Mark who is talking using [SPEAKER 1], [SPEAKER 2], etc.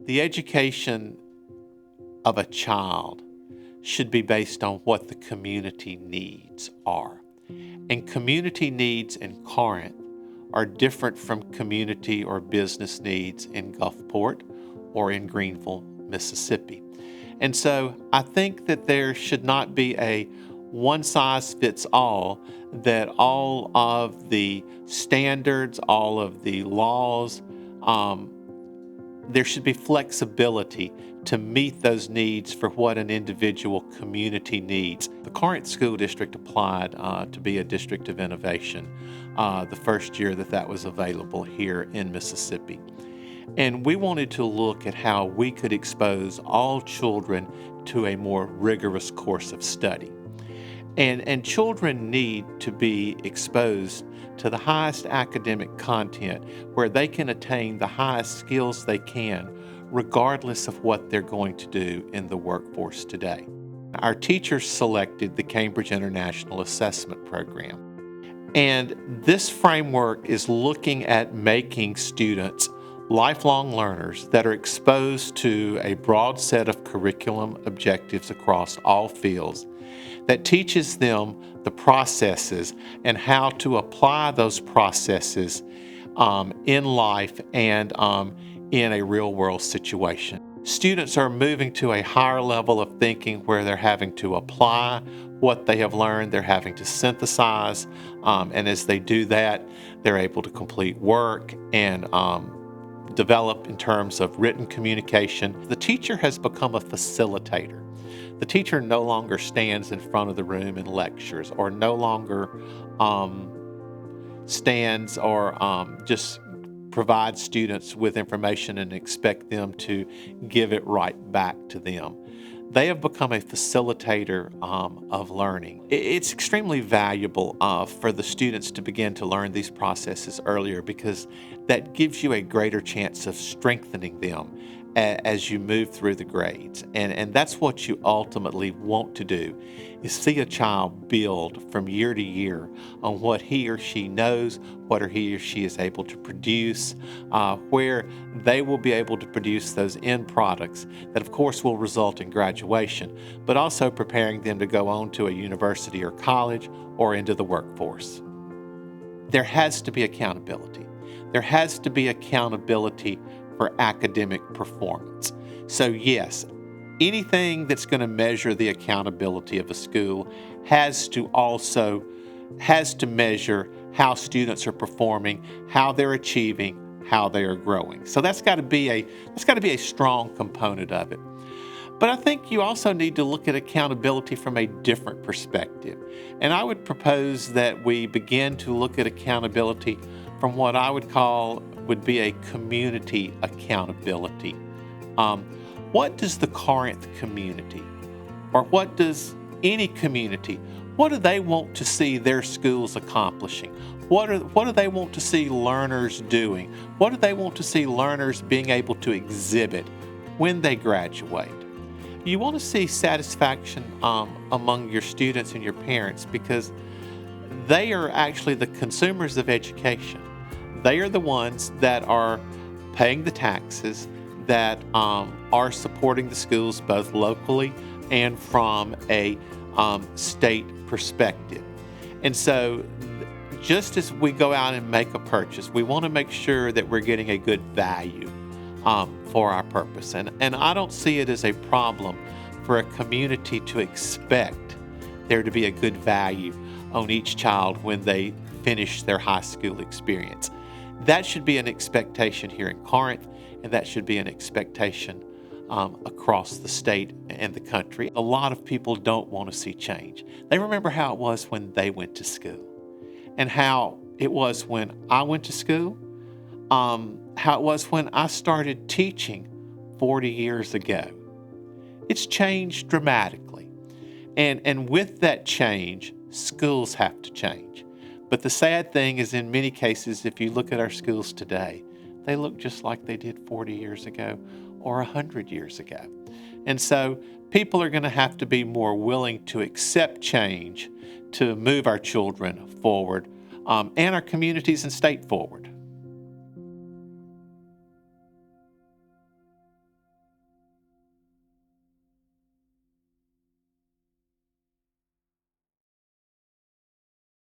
[SPEAKER 1] The education of a child should be based on what the community needs are. And community needs in Corinth are different from community or business needs in Gulfport or in Greenville, Mississippi. And so I think that there should not be a one-size-fits-all, that all of the standards, all of the laws, there should be flexibility to meet those needs for what an individual community needs. The Corinth School District applied to be a district of innovation the first year that was available here in Mississippi. And we wanted to look at how we could expose all children to a more rigorous course of study. And children need to be exposed to the highest academic content where they can attain the highest skills they can, regardless of what they're going to do in the workforce today. Our teachers selected the Cambridge International Assessment Program. And this framework is looking at making students lifelong learners that are exposed to a broad set of curriculum objectives across all fields, that teaches them the processes and how to apply those processes in life and in a real-world situation. Students are moving to a higher level of thinking where they're having to apply what they have learned, they're having to synthesize, and as they do that, they're able to complete work and develop in terms of written communication. The teacher has become a facilitator. The teacher no longer stands in front of the room and lectures, or no longer stands or just provides students with information and expect them to give it right back to them. They have become a facilitator of learning. It's extremely valuable for the students to begin to learn these processes earlier, because that gives you a greater chance of strengthening them as you move through the grades. And that's what you ultimately want to do, is see a child build from year to year on what he or she knows, what he or she is able to produce, where they will be able to produce those end products that of course will result in graduation, but also preparing them to go on to a university or college or into the workforce. There has to be accountability. There has to be accountability for academic performance. So yes, anything that's going to measure the accountability of a school has to measure how students are performing, how they're achieving, how they are growing. So that's got to be a strong component of it. But I think you also need to look at accountability from a different perspective. And I would propose that we begin to look at accountability from what I would call would be a community accountability. What does the Corinth community, or what does any community, what do they want to see their schools accomplishing? What do they want to see learners doing? What do they want to see learners being able to exhibit when they graduate? You want to see satisfaction among your students and your parents, because they are actually the consumers of education. They are the ones that are paying the taxes, that are supporting the schools both locally and from a state perspective. And so just as we go out and make a purchase, we want to make sure that we're getting a good value for our purpose. And I don't see it as a problem for a community to expect there to be a good value on each child when they finish their high school experience. That should be an expectation here in Corinth, and that should be an expectation across the state and the country. A lot of people don't want to see change. They remember how it was when they went to school, and how it was when I went to school, how it was when I started teaching 40 years ago. It's changed dramatically. And with that change, schools have to change. But the sad thing is, in many cases, if you look at our schools today, they look just like they did 40 years ago or 100 years ago. And so people are going to have to be more willing to accept change to move our children forward and our communities and state forward.